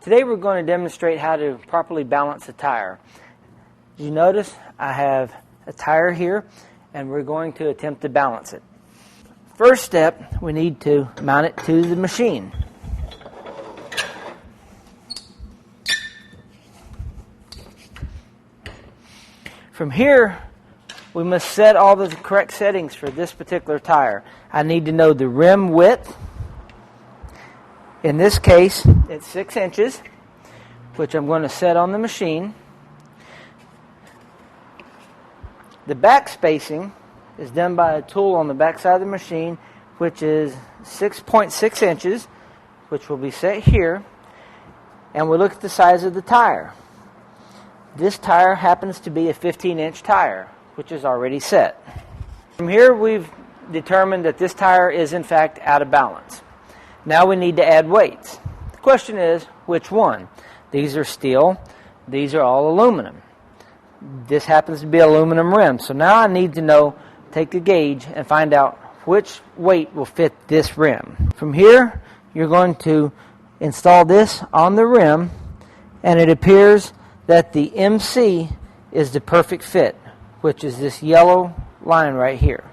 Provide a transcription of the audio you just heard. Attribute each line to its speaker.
Speaker 1: Today we're going to demonstrate how to properly balance a tire. As you notice, I have a tire here and we're going to attempt to balance it. First step, we need to mount it to the machine. From here, we must set all the correct settings for this particular tire. I need to know the rim width. In this case, it's 6 inches, which I'm going to set on the machine. The backspacing is done by a tool on the back side of the machine, which is 6.6 inches, which will be set here. And we look at the size of the tire. This tire happens to be a 15-inch tire, which is already set. From here, we've determined that this tire is in fact out of balance. Now we need to add weights. The question is, which one? These are steel. These are all aluminum. This happens to be aluminum rim. So now I need to know, take the gauge and find out which weight will fit this rim. From here, you're going to install this on the rim, and it appears that the MC is the perfect fit, which is this yellow line right here.